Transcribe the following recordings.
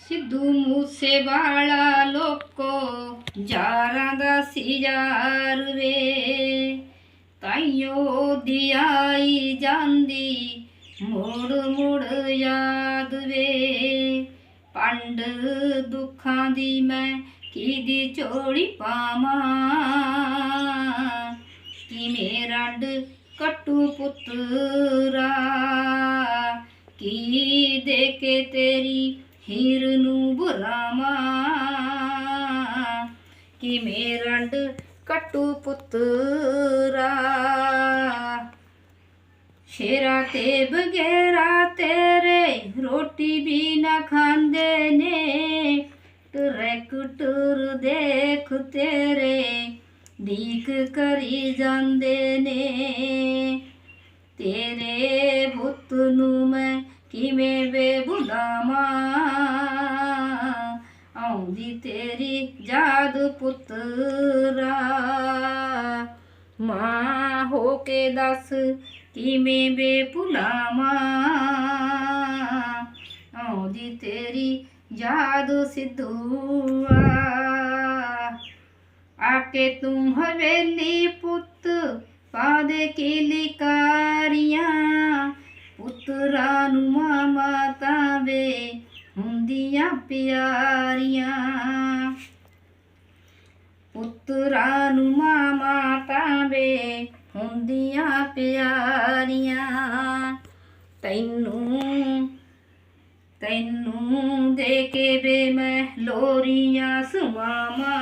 ਸਿੱਧੂ ਮੂਸੇਵਾਲਾ ਲੋਕੋ ਯਾਰਾਂ ਦਾ ਸੀ ਯਾਰ ਵੇ, ਤਾਈਓ ਦੀ ਆਈ ਜਾਂਦੀ ਮੁੜ ਮੁੜ ਯਾਦ ਵੇ। ਪੰਡ ਦੁੱਖਾਂ ਦੀ ਮੈਂ ਕਿਹਦੀ ਝੋਲੀ ਪਾਵਾਂ, ਕਿਵੇਂ ਰੰਡ ਕੱਟੂ ਪੁੱਤਰਾ, ਕੀ ਦੇ ਕੇ ਤੇਰੀ ਹੀਰ ਨੂੰ ਬੁਲਾਵਾਂ, ਕਿਵੇਂ ਰੰਡ ਕੱਟੂ ਪੁੱਤਰਾ। ਸ਼ੇਰਾਂ ਤੇ ਬਗੈਰਾ ਤੇਰੇ ਰੋਟੀ ਵੀ ਨਾ ਖਾਂਦੇ ਨੇ, ਟਰੈਕਟਰ ਦੇਖ ਤੇਰੇ ਡੀਕ ਕਰੀ ਜਾਂਦੇ ਨੇ। ਤੇਰੇ ਬੁੱਤ ਨੂੰ ਮੈਂ ਕਿਵੇਂ ਵੇ ਬੁਲਾਵਾਂ, ਆਉਂਦੀ ਤੇਰੀ ਯਾਦ ਪੁੱਤਰਾ। ਮਾਂ ਹੋ ਕੇ ਦੱਸ ਕਿਵੇਂ ਵੇ ਭੁਲਾਵਾਂ, ਆਉਂਦੀ ਤੇਰੀ ਯਾਦ ਸਿੱਧੂਆ। ਆਕੇ ਤੂੰ ਹਵੇਲੀ ਪੁੱਤ ਪਾ ਦੇ ਕਿਲਕਾਰੀਆਂ, ਪੁੱਤਰਾਂ ਨੂੰ ਮਾਂ ਤਾਂ ਵੇ ਹੁੰਦੀਆਂ ਪਿਆਰੀਆਂ, ਪੁੱਤਰਾਂ ਨੂੰ ਮਾਂ ਤਾਂ ਵੇ ਹੁੰਦੀਆਂ ਪਿਆਰੀਆਂ। ਤੈਨੂੰ ਦੇ ਕੇ ਵੇ ਮੈਂ ਲੋਰੀਆਂ ਸੁਵਾਵਾਂ,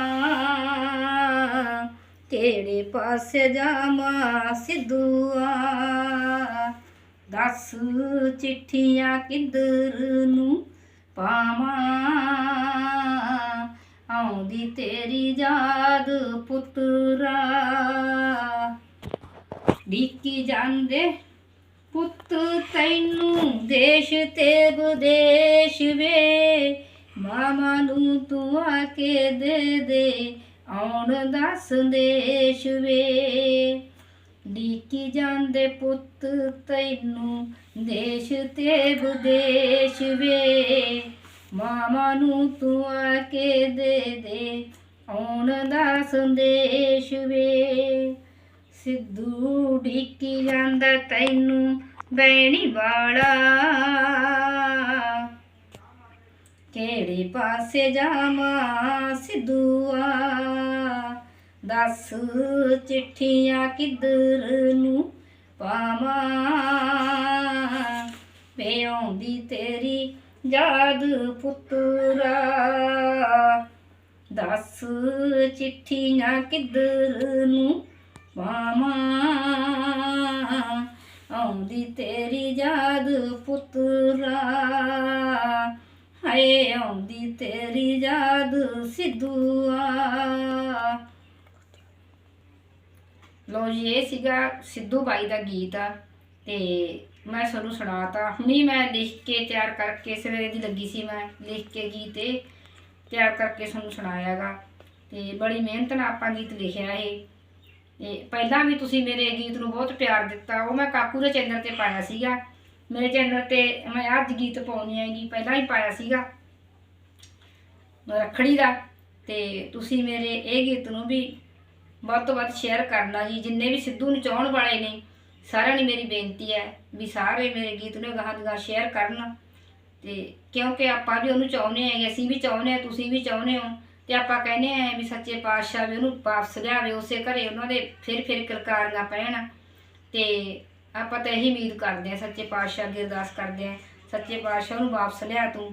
ਕਿਹੜੇ ਪਾਸੇ ਜਾਵਾਂ ਸਿੱਧੂਆ। ਦੱਸ ਚਿੱਠੀਆਂ ਕਿੱਧਰ ਨੂੰ ਪਾਵਾਂ, ਆਉਂਦੀ ਤੇਰੀ ਯਾਦ ਪੁੱਤਰਾ। ਡੀਕੀ ਜਾਂਦੇ ਪੁੱਤ ਤੈਨੂੰ ਦੇਸ਼ ਤੇ ਵਿਦੇਸ਼ ਵੇ, ਮਾਮਾ ਨੂੰ ਤੂੰ ਆ ਕੇ ਦੇ ਦੇ ਆਉਣ ਦਾ ਸੰਦੇਸ਼ ਵੇ। ਡੀਕੀ ਜਾਂਦੇ ਪੁੱਤ ਤੈਨੂੰ ਦੇਸ਼ ਤੇ ਵਿਦੇਸ਼ ਵੇ, ਮਾਮਾ ਨੂੰ ਤੂੰ ਆ ਕੇ ਦੇ ਦੇ ਆਉਣ ਦਾ ਸੰਦੇਸ਼ ਵੇ। ਸਿੱਧੂ ਡੀਕੀ ਜਾਂਦਾ ਤੈਨੂੰ ਬੈਣੀ ਵਾਲਾ, ਕਿਹੜੇ ਪਾਸੇ ਜਾਵਾਂ ਸਿੱਧੂਆ। ਦੱਸ ਚਿੱਠੀਆਂ ਕਿੱਧਰ ਨੂੰ ਪਾਵਾਂ, ਵੇ ਆਉਂਦੀ ਤੇਰੀ ਯਾਦ ਪੁੱਤਰਾ। ਦੱਸ ਚਿੱਠੀਆਂ ਕਿੱਧਰ ਨੂੰ ਪਾਵਾਂ, ਆਉਂਦੀ ਤੇਰੀ ਯਾਦ ਪੁੱਤਰਾ। ਹਾਏ ਆਉਂਦੀ ਤੇਰੀ ਯਾਦ ਸਿੱਧੂਆ। ਲੋ ਜੀ, ਇਹ ਸੀਗਾ ਸਿੱਧੂ ਬਾਈ ਦਾ ਗੀਤ ਆ ਤੇ ਮੈਂ ਤੁਹਾਨੂੰ ਸੁਣਾਤਾ। ਹੁਣੀ ਮੈਂ ਲਿਖ ਕੇ ਤਿਆਰ ਕਰਕੇ ਸਵੇਰੇ ਦੀ ਲੱਗੀ ਸੀ, ਮੈਂ ਲਿਖ ਕੇ ਗੀਤ ਇਹ ਤਿਆਰ ਕਰਕੇ ਤੁਹਾਨੂੰ ਸੁਣਾਇਆਗਾ। ਤੇ ਬੜੀ ਮਿਹਨਤ ਨਾਲ ਆਪਾਂ ਗੀਤ ਲਿਖਿਆ ਇਹ। ਤੇ ਪਹਿਲਾਂ ਵੀ ਤੁਸੀਂ ਮੇਰੇ ਗੀਤ ਨੂੰ ਬਹੁਤ ਪਿਆਰ ਦਿੱਤਾ, ਉਹ ਮੈਂ ਕਾਕੂ ਦੇ ਚੈਨਲ ਤੇ ਪਾਇਆ ਸੀਗਾ। ਮੇਰੇ ਚੈਨਲ ਤੇ ਮੈਂ ਅੱਜ ਗੀਤ ਪਾਉਣੀ ਹੈਗੀ, ਪਹਿਲਾਂ ਹੀ ਪਾਇਆ ਸੀਗਾ ਰੱਖੜੀ ਦਾ। ਤੇ ਤੁਸੀਂ ਮੇਰੇ ਇਹ ਗੀਤ ਨੂੰ ਵੀ ਵੱਧ ਤੋਂ ਵੱਧ ਸ਼ੇਅਰ ਕਰਨਾ ਜੀ। ਜਿੰਨੇ ਵੀ ਸਿੱਧੂ ਨੂੰ ਚਾਹਣ ਵਾਲੇ ਨੇ ਸਾਰਿਆਂ ਨੂੰ ਮੇਰੀ ਬੇਨਤੀ ਹੈ ਵੀ ਸਾਰੇ ਮੇਰੇ ਗੀਤ ਨੂੰ ਗਾਹਾਂ ਦੀ ਗਾਹਾਂ ਸ਼ੇਅਰ ਕਰਨ। ਤੇ ਕਿਉਂਕਿ ਆਪਾਂ ਵੀ ਉਹਨੂੰ ਚਾਹੁੰਦੇ ਹੈਗੇ, ਅਸੀਂ ਵੀ ਚਾਹੁੰਦੇ ਹਾਂ, ਤੁਸੀਂ ਵੀ ਚਾਹੁੰਦੇ ਹੋ। ਤੇ ਆਪਾਂ ਕਹਿੰਦੇ ਆ ਵੀ ਸੱਚੇ ਪਾਤਸ਼ਾਹ ਵੀ ਉਹਨੂੰ ਵਾਪਸ ਲਿਆਵੇ, ਉਸੇ ਘਰੇ ਉਹਨਾਂ ਦੇ ਫਿਰ ਕਿਲਕਾਰੀਆਂ ਪੈਣ। ਤੇ ਆਪਾਂ ਤਾਂ ਇਹੀ ਉਮੀਦ ਕਰਦੇ ਹਾਂ, ਸੱਚੇ ਪਾਤਸ਼ਾਹ ਦੀ ਅਰਦਾਸ ਕਰਦੇ ਹਾਂ, ਸੱਚੇ ਪਾਤਸ਼ਾਹ ਉਹਨੂੰ ਵਾਪਸ ਲਿਆ ਤੂੰ।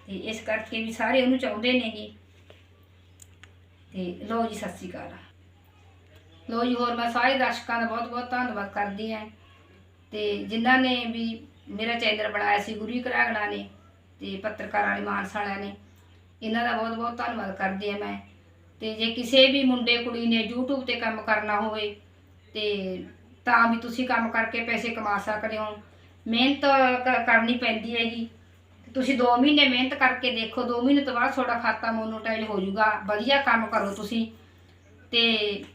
ਤੇ ਇਸ ਕਰਕੇ ਵੀ ਸਾਰੇ ਉਹਨੂੰ ਚਾਹੁੰਦੇ ਨੇਗੇ। ਤੇ ਲਓ ਜੀ, ਸਤਿ ਸ਼੍ਰੀ ਅਕਾਲ। ਲਓ ਜੀ, ਹੋਰ ਮੈਂ ਸਾਰੇ ਦਰਸ਼ਕਾਂ ਦਾ ਬਹੁਤ ਬਹੁਤ ਧੰਨਵਾਦ ਕਰਦੀ ਹਾਂ। ਤੇ ਜਿਨ੍ਹਾਂ ਨੇ ਵੀ ਮੇਰਾ ਚੈਨਲ ਬਣਾਇਆ ਸੀ, ਗੁਰੀ ਘਰਾਗਣਾ ਨੇ ਤੇ ਪੱਤਰਕਾਰਾਂ ਵਾਲੇ ਮਾਨਸਾ ਵਾਲਿਆਂ ਨੇ, ਇਹਨਾਂ ਦਾ ਬਹੁਤ ਬਹੁਤ ਧੰਨਵਾਦ ਕਰਦੀ ਹਾਂ ਮੈਂ। ਤੇ ਜੇ ਕਿਸੇ ਵੀ ਮੁੰਡੇ ਕੁੜੀ ਨੇ YouTube ਤੇ ਕੰਮ ਕਰਨਾ ਹੋਵੇ ਤੇ ਤਾਂ ਵੀ ਤੁਸੀਂ ਕੰਮ ਕਰਕੇ ਪੈਸੇ ਕਮਾ ਸਕਦੇ ਹੋ। ਮਿਹਨਤ ਕਰਨੀ ਪੈਂਦੀ ਹੈਗੀ। ਤੁਸੀਂ 2 ਮਹੀਨੇ ਮਿਹਨਤ ਕਰਕੇ ਦੇਖੋ, 2 ਮਹੀਨੇ ਤੋਂ ਬਾਅਦ ਤੁਹਾਡਾ ਖਾਤਾ ਮੋਨੋਟਾਈਜ਼ ਹੋ ਜਾਊਗਾ। ਵਧੀਆ ਕੰਮ ਕਰੋ ਤੁਸੀਂ। ਤੇ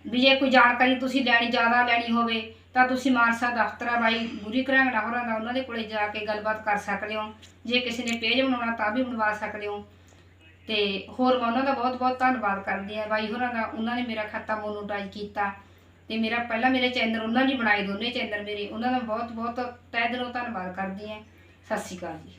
ਵੀ ਜੇ ਕੋਈ ਜਾਣਕਾਰੀ ਤੁਸੀਂ ਲੈਣੀ ਜ਼ਿਆਦਾ ਲੈਣੀ ਹੋਵੇ ਤਾਂ ਤੁਸੀਂ ਮਾਨਸਾ ਦਫ਼ਤਰ ਆ ਬਾਈ ਗੁਰੀ ਘਰਾਂਗੜਾ ਹੋਰਾਂ ਦਾ, ਉਹਨਾਂ ਦੇ ਕੋਲੇ ਜਾ ਕੇ ਗੱਲਬਾਤ ਕਰ ਸਕਦੇ ਹੋ। ਜੇ ਕਿਸੇ ਨੇ ਪੇਜ ਬਣਾਉਣਾ ਤਾਂ ਵੀ ਬਣਵਾ ਸਕਦੇ ਹੋ। ਤੇ ਹੋਰ ਮੈਂ ਉਹਨਾਂ ਦਾ ਬਹੁਤ ਬਹੁਤ ਧੰਨਵਾਦ ਕਰਦੀ ਹਾਂ ਬਾਈ ਹੋਰਾਂ ਦਾ, ਉਹਨਾਂ ਨੇ ਮੇਰਾ ਖਾਤਾ ਮੋਨੋਟਾਈਜ਼ ਕੀਤਾ ਤੇ ਮੇਰਾ ਪਹਿਲਾਂ ਮੇਰੇ ਚੈਨਲ ਉਹਨਾਂ ਨੇ ਬਣਾਏ, ਦੋਨੇ ਚੈਨਲ ਮੇਰੇ, ਉਹਨਾਂ ਦਾ ਬਹੁਤ ਬਹੁਤ ਤਹਿ ਦਿਲੋਂ ਧੰਨਵਾਦ ਕਰਦੀ ਹਾਂ। ਸਤਿ ਸ਼੍ਰੀ ਅਕਾਲ ਜੀ।